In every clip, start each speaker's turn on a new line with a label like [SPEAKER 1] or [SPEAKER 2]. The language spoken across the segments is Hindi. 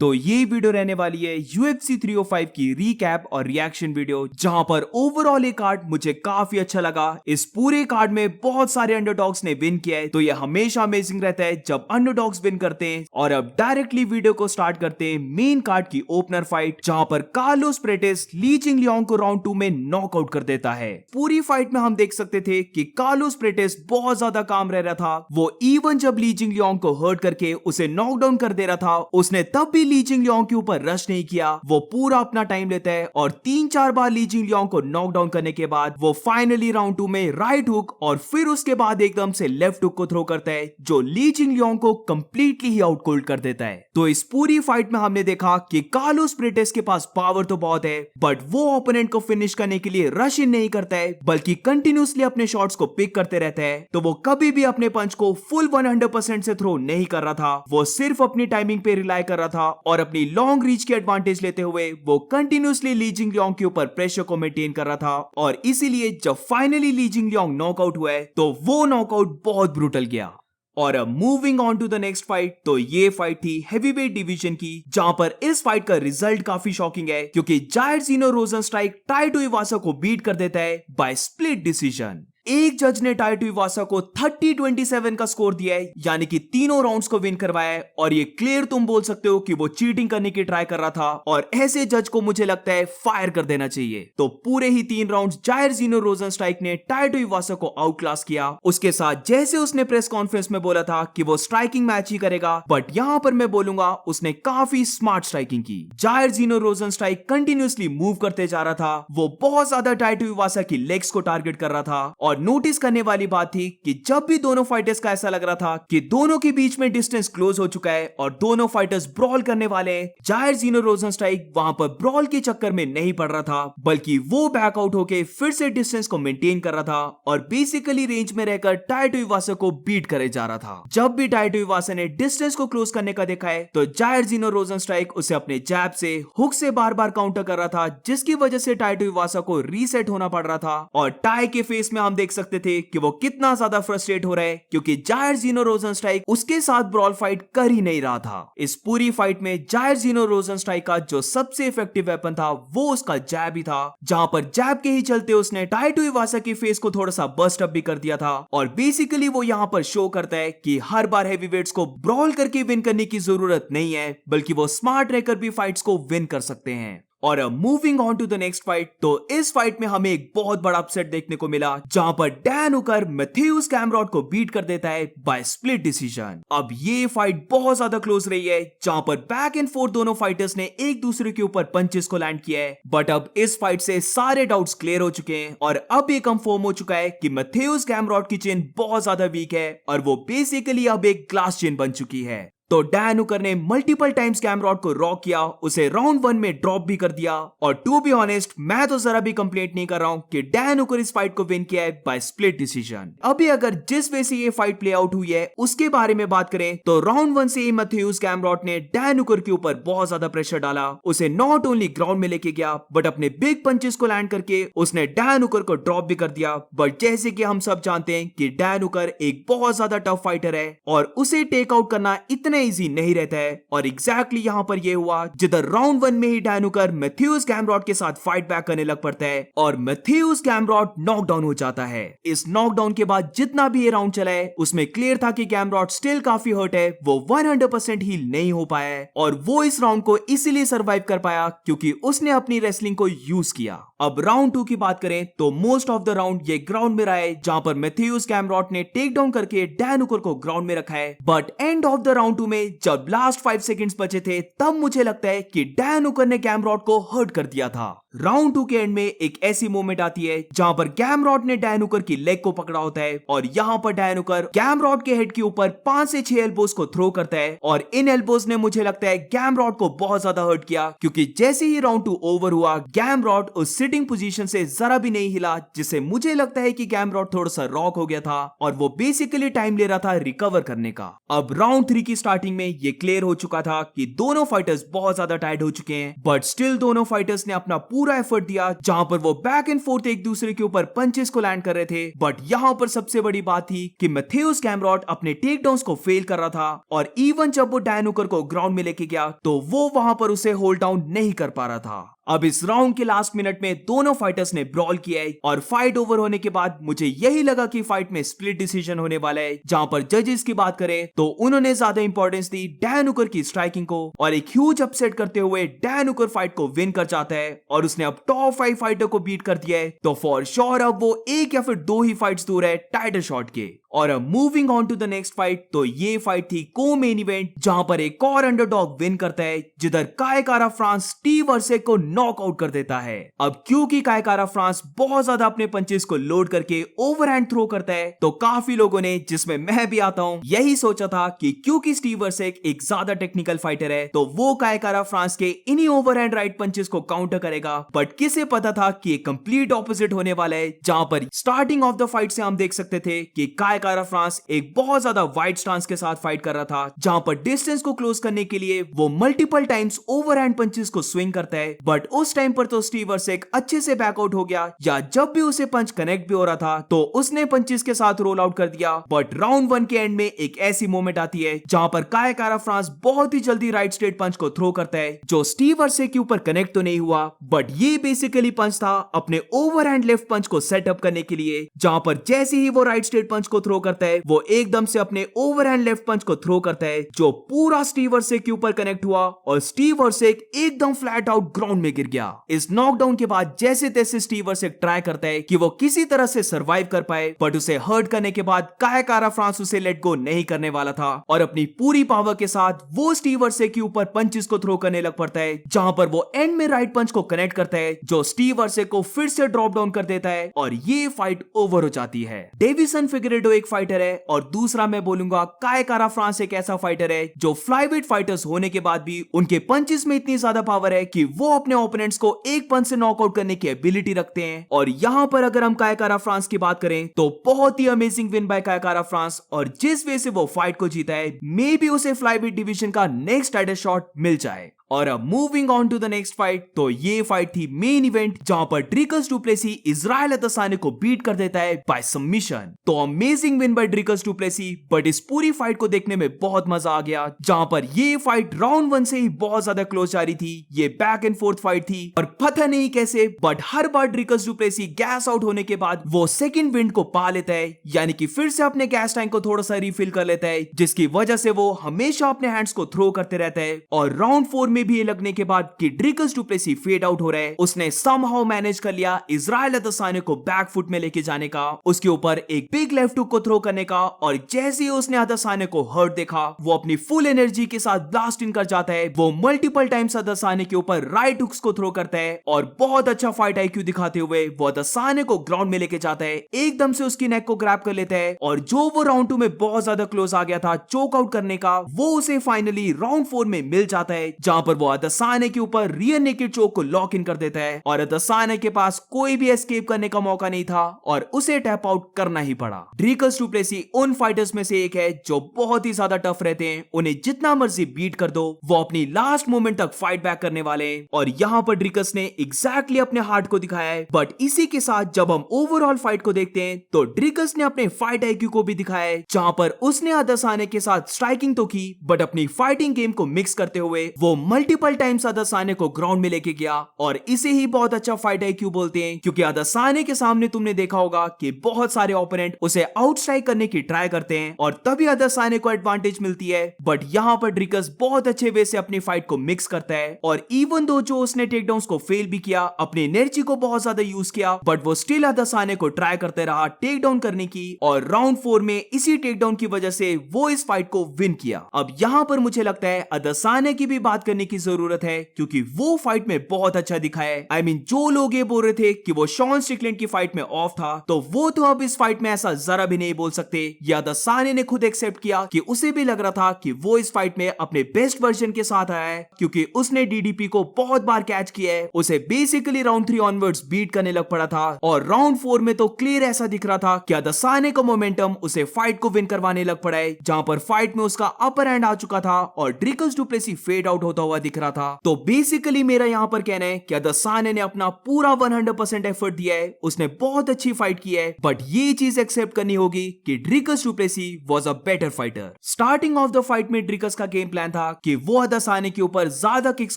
[SPEAKER 1] तो ये वीडियो रहने वाली है UFC 305 की रीकैप और रिएक्शन वीडियो, जहां पर ओवरऑल ये कार्ड मुझे काफी अच्छा लगा। इस पूरे कार्ड में बहुत सारे अंडरडॉग्स ने विन किया है, तो ये हमेशा अमेजिंग रहता है जब अंडरडॉग्स विन करते हैं। और अब डायरेक्टली वीडियो को स्टार्ट करते हैं मेन कार्ड की ओपनर फाइट, जहां पर कार्लोस प्रेटिस ली जिंगलियांग को राउंड 2 में नॉकआउट कर देता है। पूरी फाइट में हम देख सकते थे कि कार्लोस प्रेटिस बहुत ज्यादा काम रह रहा था। वो इवन जब ली जिंगलियांग को हर्ट करके उसे नॉकडाउन कर दे रहा था, उसने तब भी ली जिंगलियांग के ऊपर रश नहीं किया। वो पूरा अपना टाइम लेता है और 3-4 बार ली जिंगलियांग को नॉकडाउन करने के बाद वो फाइनली राउंड 2 में राइट हुक और फिर उसके बाद एकदम से लेफ्ट हुक को थ्रो करता है, जो ली जिंगलियांग को कंप्लीटली ही आउट कोल्ड कर देता है। तो इस पूरी फाइट में हमने देखा कि कार्लोस प्रेटिस के पास पावर तो बहुत है, बट वो ओपोनेंट को फिनिश करने के लिए रश इन नहीं करता है, बल्कि कंटिन्यूसली अपने शॉट्स को पिक करते रहता है। तो वो कभी भी अपने पंच को फुल 100% से थ्रो नहीं कर रहा था, वो सिर्फ अपनी टाइमिंग पे रिलाई कर रहा था और अपनी लॉन्ग रीच की एडवांटेज लेते हुए वो कंटिन्यूसली ली जिंगलियांग के ऊपर प्रेशर को मेंटेन कर रहा था। और इसीलिए जब फाइनली ली जिंगलियांग नॉकआउट हुआ है, तो वो नॉकआउट बहुत ब्रूटल गया। और अब moving on to the next fight, तो ये फाइट थी हेवीवेट डिवीजन की, जहां पर इस फाइट का रिजल्ट काफी शॉकिंग है, क्योंकि जायर ज़ीनो रोज़नस्ट्राइक टाइटो इवासा को बीट कर देता है बाय स्प्लिट डिसीजन। एक जज ने टाइटो इवासा को 30-27 का स्कोर दिया है, यानी कि तीनों राउंड्स को विन करवाया है। और ये क्लियर तुम बोल सकते हो कि वो चीटिंग करने की ट्राई कर रहा था, और ऐसे जज को मुझे लगता है फायर कर देना चाहिए। तो पूरे ही 3 राउंड्स जायर ज़ीनो रोज़नस्ट्राइक ने टाइटो इवासा को आउट क्लास किया। उसके साथ जैसे उसने प्रेस कॉन्फ्रेंस में बोला था कि वो स्ट्राइकिंग मैच ही करेगा, बट यहां पर मैं बोलूंगा उसने काफी स्मार्ट स्ट्राइकिंग की। जायर ज़ीनो रोज़नस्ट्राइक कंटिन्यूसली मूव करते जा रहा था, वो बहुत ज्यादा टाइटो इवासा की लेग्स को टारगेट कर रहा था। और नोटिस करने वाली बात थी कि जब भी दोनों फाइटर्स का ऐसा लग रहा था कि दोनों के बीच में डिस्टेंस क्लोज हो चुका है और दोनों फाइटर्स ब्रॉल करने वाले हैं, जायर ज़ीनो रोज़नस्ट्राइक वहां पर ब्रॉल के चक्कर में नहीं पड़ रहा था, बल्कि वो बैकआउट होके फिर से डिस्टेंस को मेंटेन कर रहा था और बेसिकली रेंज में रहकर टाइटो इवासा को बीट करे जा रहा था। जब भी टाइटो इवासा ने डिस्टेंस को क्लोज करने का देखा है, तो जायर ज़ीनो रोज़नस्ट्राइक उसे अपने जैब से, हुक से बार बार काउंटर कर रहा था, जिसकी वजह से टाइटो इवासा को रीसेट होना पड़ रहा था। और टाई के फेस में हम देख सकते थे कि वो कितना ज्यादा फ्रस्ट्रेट हो रहा है, क्योंकि जायर ज़ीनो रोज़नस्ट्राइक उसके साथ ब्रॉल फाइट कर ही नहीं रहा था। इस पूरी फाइट में जायर ज़ीनो रोज़नस्ट्राइक का जो सबसे इफेक्टिव वेपन था वो उसका जैब ही था, जहां पर जैब के ही चलते उसने टाइटो इवासा के फेस को थोड़ा सा बस्ट अप भी कर दिया था। और बेसिकली वो यहां पर शो करता है कि हर बार हेवीवेट्स को ब्रॉल करके विन करने की जरूरत नहीं है, बल्कि वो स्मार्ट रहकर भी फाइट्स को विन कर सकते हैं। और moving on to the next fight, तो इस फाइट में हमें एक बहुत बड़ा अपसेट देखने को मिला, जहां पर डैन हुकर मैथ्यूस कैमरॉट को बीट कर देता है बाय स्प्लिट डिसीजन। अब ये फाइट बहुत ज्यादा क्लोज रही है, जहां पर बैक एंड फोर्थ दोनों फाइटर्स ने एक दूसरे के ऊपर पंचेस को लैंड किया है। बट अब इस फाइट से सारे डाउट्स क्लियर हो चुके हैं और अब ये कंफर्म हो चुका है कि मैथ्यूस कैमरॉट की चेन बहुत ज्यादा वीक है और वो बेसिकली अब एक ग्लास चेन बन चुकी है। तो डैन हुकर ने मल्टीपल टाइम्स कैमरॉट को रॉक किया, उसे राउंड 1 में ड्रॉप भी कर दिया। और टू बी ऑनेस्ट, मैं तो जरा भी कंप्लेंट नहीं कर रहा हूं कि डैन हुकर इस फाइट को विन किया है बाय स्प्लिट डिसीजन। अभी अगर जिस वे से ये फाइट प्ले आउट हुई है उसके बारे में बात करें, तो राउंड 1 से ही मैथ्यूस कैमरॉट ने डैन हुकर के ऊपर बहुत ज्यादा प्रेशर डाला, उसे नॉट ओनली ग्राउंड में लेके गया, बट अपने बिग पंचेस को लैंड करके उसने डैन हुकर को ड्रॉप भी कर दिया। बट जैसे कि हम सब जानते हैं कि डैन हुकर एक बहुत ज्यादा टफ फाइटर है और उसे टेक आउट करना इतना इजी नहीं रहता है। और एग्जैक्टली यहां पर यह हुआ, जिधर राउंड 1 में ही डैन हुकर मैथ्यूस कैमरॉट के साथ फाइट बैक करने लग पड़ता है और मैथ्यूस कैमरॉट नॉकडाउन हो जाता है। इस नॉकडाउन के बाद जितना भी ये राउंड चला है, उसमें क्लियर था कि कैमरॉट स्टिल काफी हर्ट है, वो 100% हील नहीं हो पाया है और वो इस राउंड को इसीलिए सर्वाइव कर पाया क्योंकि उसने अपनी रेसलिंग को यूज किया। अब राउंड 2 की बात करें, तो मोस्ट ऑफ द राउंड ये ग्राउंड में रहा है, जहां पर मैथ्यूस कैमरॉट ने टेक डाउन करके डैन हुकर को ग्राउंड में रखा है। But end of the round 2 में जब लास्ट 5 सेकंड्स बचे थे, तब मुझे लगता है कि डैन हुकर ने कैमरॉट को हर्ट कर दिया था। राउंड 2 के एंड में एक ऐसी मोमेंट आती है जहां पर कैमरॉट ने डैन हुकर की लेग को पकड़ा होता है और यहां पर डैन हुकर कैमरॉट के हेड के ऊपर 5 से 6 एल्बोज को थ्रो करता है और इन एल्बोज ने मुझे लगता है कैमरॉट को बहुत ज्यादा हर्ट किया, क्योंकि जैसे ही राउंड 2 ओवर हुआ, कैमरॉट उस सिटिंग पोजीशन से जरा भी नहीं हिला, जिससे मुझे लगता है कि कैमरॉट थोड़ा सा रॉक हो गया था और वो बेसिकली टाइम ले रहा था रिकवर करने का। अब राउंड 3 की स्टार्टिंग में ये क्लियर हो चुका था कि दोनों फाइटर्स बहुत ज्यादा टायर्ड हो चुके हैं, बट स्टिल दोनों फाइटर्स ने अपना पूरा एफर्ट दिया, जहां पर वो बैक एंड फोर्थ एक दूसरे के ऊपर पंचेस को लैंड कर रहे थे। बट यहाँ पर सबसे बड़ी बात थी कि मैथ्यूस कैमरॉट अपने टेक डाउन्स को फेल कर रहा था, और इवन जब वो डैन हुकर को ग्राउंड में लेके गया तो वो वहां पर उसे होल्ड डाउन नहीं कर पा रहा था। अब इस राउंड के लास्ट मिनट में दोनों फाइटर्स ने ब्रॉल किया है, और फाइट ओवर होने के बाद मुझे यही लगा कि फाइट में स्प्लिट डिसीजन होने वाला है। जहां पर जजेस की बात करें तो उन्होंने ज्यादा इंपॉर्टेंस दी डैन हुकर की स्ट्राइकिंग को, और एक ह्यूज अपसेट करते हुए डैन हुकर फाइट को विन कर जाता है, और उसने अब टॉप 5 फाइटर को बीट कर दिया है। तो फॉर श्योर अब वो एक या फिर 2 ही फाइट्स दूर है टाइटल शॉट के। और अब moving on to the next fight, तो ये फाइट थी को मेन इवेंट, जहां पर एक और अंडरडॉग विन करता है, जिधर काय कारा फ्रांस स्टीव अर्सेक को नॉकआउट कर देता है। अब क्योंकि काय कारा फ्रांस बहुत ज्यादा अपने पंचेस को लोड करके ओवरहैंड थ्रो करता है, तो काफी लोगों ने, जिसमें मैं भी आता हूं, यही सोचा था कि क्योंकि स्टीव अर्सेक एक ज्यादा टेक्निकल फाइटर है तो वो काय कारा फ्रांस के इन्हीं ओवरहैंड राइट पंचेस को काउंटर करेगा। बट किसे पता था कि कंप्लीट ऑपोजिट होने वाला है, जहां पर स्टार्टिंग ऑफ द फाइट से हम देख सकते थे कि काय कारा फ्रांस एक बहुत ज्यादा वाइड स्टांस के साथ फाइट कर रहा था, जहां पर डिस्टेंस को क्लोज करने के लिए वो मल्टीपल टाइम्स ओवरहैंड पंचेस को स्विंग करता है। बट उस टाइम पर तो स्टीव अर्सेक अच्छे से बैकआउट हो गया, या जब भी उसे पंच कनेक्ट भी हो रहा था तो उसने पंचेस के साथ रोल आउट कर दिया। बट राउंड 1 के एंड में एक ऐसी मोमेंट आती है जहां पर काय कारा फ्रांस बहुत ही जल्दी राइट स्ट्रेट पंच को थ्रो करता है, जो स्टीव अर्सेक के ऊपर कनेक्ट तो नहीं हुआ, बट ये बेसिकली पंच था अपने ओवरहैंड लेफ्ट पंच को सेटअप करने के लिए। जहां पर जैसे ही वो राइट स्ट्रेट पंच को थ्रो करता है, वो एकदम से अपने ओवरहैंड लेफ्ट पंच को थ्रो करता है, जो पूरा स्टीव अर्सेक के ऊपर कनेक्ट हुआ, और स्टीव अर्सेक एकदम फ्लैट आउट ग्राउंड में गिर गया। इस नॉकडाउन के बाद जैसे तैसे स्टीव अर्सेक ट्राई करता है कि वो किसी तरह से सर्वाइव कर पाए, बट उसे हर्ट करने के बाद काय कारा फ्रांस उसे लेट गो नहीं करने वाला था, और अपनी पूरी पावर के साथ वो स्टीव अर्सेक के ऊपर पंचेस को थ्रो करने लग पड़ता है, जहां पर वो एंड में राइट पंच को कनेक्ट करता है, जो स्टीव अर्सेक को फिर से ड्रॉप डाउन कर देता है, और ये फाइट ओवर हो जाती है। डेविसन फिगरेडो एक फाइटर है, और दूसरा मैं बोलूंगा काय कारा फ्रांस एक ऐसा फाइटर है जो फ्लाईवेट फाइटर्स होने के बाद भी उनके पंचेस में इतनी ज्यादा पावर है कि वो अपने ओपोनेंट्स को एक पंच से नॉकआउट करने की एबिलिटी रखते हैं। और यहाँ पर अगर हम काय कारा फ्रांस की बात करें तो बहुत ही अमेजिंग विन बाय काय कारा फ्रांस, और जिस वे से वो फाइट को जीता है, मे बी उसे फ्लाईवेट डिवीजन का नेक्स्ट टाइटल शॉट मिल जाए। और अब moving on to the next fight, तो ये फाइट थी मेन इवेंट, जहां पर ड्रिकस डुप्लेसी इजराइल अदसाने को बीट कर देता है बाय सबमिशन। तो amazing win bye Dricus du Plessis, but इस पूरी फाइट को देखने में बहुत मजा आ गया, जहां पर ये फाइट राउंड 1 से ही बहुत ज्यादा क्लोज जा रही थी। ये बैक एंड फोर्थ फाइट थी, और पता नहीं कैसे but her bar Dricus du Plessis gas out होने के बाद वो सेकंड विंड को पा लेता है, यानी कि फिर से अपने गैस टैंक को थोड़ा सा रिफिल कर लेता है, जिसकी वजह से वो हमेशा अपने हैंड्स को थ्रो करते रहता है। और राउंड 4 में भी ये लगने के बाद कि ड्रिकस डुप्लेसी फेड आउट हो रहा है, उसने समहाउ मैनेज कर लिया इजराइल अदसाने को बैक फुट में लेके जाने का, उसके ऊपर एक बिग लेफ्ट हुक को थ्रो करने का, और जैसे ही उसने अदसाने को हर्ट देखा, वो अपनी फुल एनर्जी के साथ ब्लास्ट इन कर जाता है। वो मल्टीपल टाइम्स अदसाने के ऊपर राइट हुक्स को थ्रो करता है, और बहुत अच्छा फाइट आईक्यू दिखाते हुए वो अदसाने को ग्राउंड में लेके जाता है, एकदम से उसकी नेक को ग्रैब कर लेता है, और जो वो राउंड 2 में बहुत ज्यादा क्लोज आ गया था चोक आउट करने का, वो उसे फाइनली राउंड 4 में मिल जाता है, जहां पर वो अदसाने के ऊपर रियर नेकेड चोक को लॉक इन कर देता है, और अदसाने के पास कोई भी एस्केप करने का मौका नहीं था, और उसे टैप आउट करना ही पड़ा। ड्रिकस डुप्लेसी उन फाइटर्स में से एक है जो बहुत ही ज्यादा टफ रहते हैं, उन्हें जितना मर्जी बीट कर दो, वो अपनी लास्ट मोमेंट तक फाइट बैक करने वाले हैं, और यहाँ पर ड्रिकस ने एग्जैक्टली अपने हार्ट को दिखाया है। बट इसी के साथ जब हम ओवरऑल फाइट को देखते हैं तो ड्रिकस ने अपने फाइट आईक्यू को भी दिखाया है, जहां पर उसने अदसाने के साथ स्ट्राइकिंग तो की, बट अपनी फाइटिंग गेम को मिक्स करते हुए वो मल्टीपल टाइम्स अदसाने को ग्राउंड में लेके गया, और इसे ही बहुत अच्छा फाइट आईक्यू बोलते हैं, क्योंकि अदसाने के सामने तुमने देखा होगा कि बहुत सारे ओपोनेंट उसे आउट स्ट्राइक करने की ट्राई करते हैं, और तभी अदसाने को एडवांटेज मिलती है। बट यहाँ पर ड्रिकस बहुत अच्छे वे से अपनी फाइट को मिक्स करता है, और इवन दो जो उसने टेकडाउन्स को फेल भी किया, अपनी एनर्जी को बहुत ज्यादा यूज किया, बट वो स्टिल अदसाने को ट्राई करते रहा टेक डाउन करने की, और राउंड 4 में इसी टेक डाउन की वजह से वो इस फाइट को विन किया। अब यहाँ पर मुझे लगता है अदसाने की भी बात करने की जरूरत है, क्योंकि वो फाइट में बहुत अच्छा दिखा है। I mean, जो लोग ये बोल रहे थे कि वो शॉन स्ट्रिकलैंड की फाइट में ऑफ था, तो वो तो अब इस फाइट में ऐसा जरा भी नहीं बोल सकते। या अदसाने ने खुद एक्सेप्ट किया कि उसे भी लग रहा था कि वो इस फाइट में अपने बेस्ट वर्जन के साथ आया है, क्योंकि उसने डीडीपी को बहुत बार कैच किया है, उसे बेसिकली राउंड 3 ऑनवर्ड्स बीट करने लग पड़ा था, और राउंड 4 में तो क्लियर ऐसा दिख रहा था कि अदसाने का मोमेंटम उसे फाइट को विन करवाने लग पड़ा है, जहां पर फाइट में उसका अपर हैंड आ चुका था, और ड्रिकस डुप्लेसी फेड आउट होता हुआ हुआ दिख रहा था। तो बेसिकली मेरा यहाँ पर कहना है कि अदसाने ने अपना पूरा 100% एफर्ट दिया है, उसने बहुत अच्छी फाइट की है, बट ये चीज एक्सेप्ट करनी होगी कि Dricus du Plessis was a better fighter. Starting of the fight में ड्रिकस का गेम प्लान था कि वो अदसाने के ऊपर ज्यादा किक्स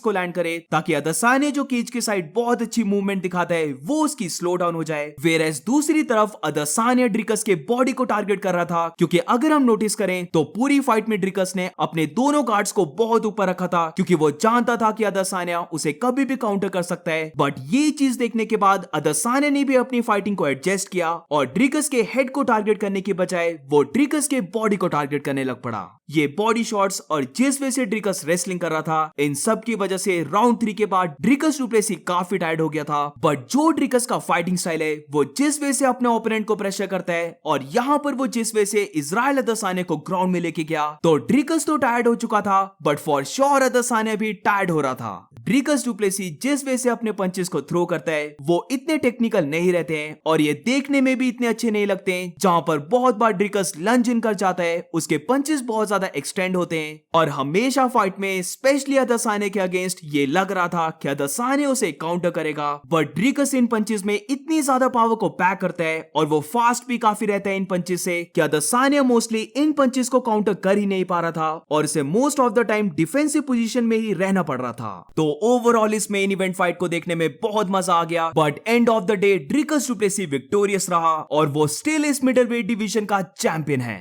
[SPEAKER 1] को लैंड करे ताकि अदसाने जो केज की साइड बहुत अच्छी मूवमेंट दिखाता है वो उसकी स्लो डाउन हो जाए। वेयरएज दूसरी तरफ अदसाने ड्रिकस के बॉडी को टारगेट कर रहा था, क्योंकि अगर हम नोटिस करें तो पूरी फाइट में ड्रिकस ने अपने दोनों गार्ड्स को बहुत ऊपर रखा था, क्योंकि वो जानता था कि अदसाने उसे कभी भी काउंटर कर सकता है। बट ये चीज देखने के बाद अदसाने ने भी अपनी फाइटिंग को एडजस्ट किया और ड्रिकस के हेड को टारगेट करने के बजाय वो ड्रिकस के बॉडी को टारगेट करने लग पड़ा। ये बॉडी शॉट्स और जिस वजह से ड्रिकस रेसलिंग कर रहा था, इन सब की वजह से राउंड 3 के बाद ड्रिकस डु प्लेसी काफी टायर्ड हो गया था। बट जो ड्रिकस का फाइटिंग स्टाइल है वो जिस वजह से अपने ओपोनेंट को प्रेशर करता है और यहाँ पर वो जिस वजह से इजराइल अदसाने को ग्राउंड में लेके गया, तो ड्रिकस तो टायर्ड हो चुका था, बट फॉर श्योर अदसाने भी टायर्ड हो रहा था। ड्रिकस डु प्लेसी जिस वजह से अपने पंचेस को थ्रो करता है वो इतने टेक्निकल नहीं रहते हैं और ये देखने में भी इतने अच्छे नहीं लगते हैं। जहां पर बहुत बार ड्रिकस लंज इन कर जाता है, उसके पंचेस बहुत ज्यादा एक्सटेंड होते हैं और हमेशा फाइट में स्पेशली अदसाने के अगेंस्ट ये लग रहा था कि अदसाने उसे काउंटर करेगा, बट ड्रिकस इन पंचेस में इतनी ज्यादा पावर को पैक करता है और वो फास्ट भी काफी रहता है इन पंचेस से कि अदसाने मोस्टली इन पंचेस को काउंटर कर ही नहीं पा रहा था और इसे most of the time defensive position में ही रहना पड़ रहा था। तो ओवरऑल इस मेन इवेंट फाइट को देखने में बहुत मजा आ गया, but end of the day Dricus du Plessis victorious रहा और वो स्टिल इस मिडल वेट डिवीजन का चैंपियन है।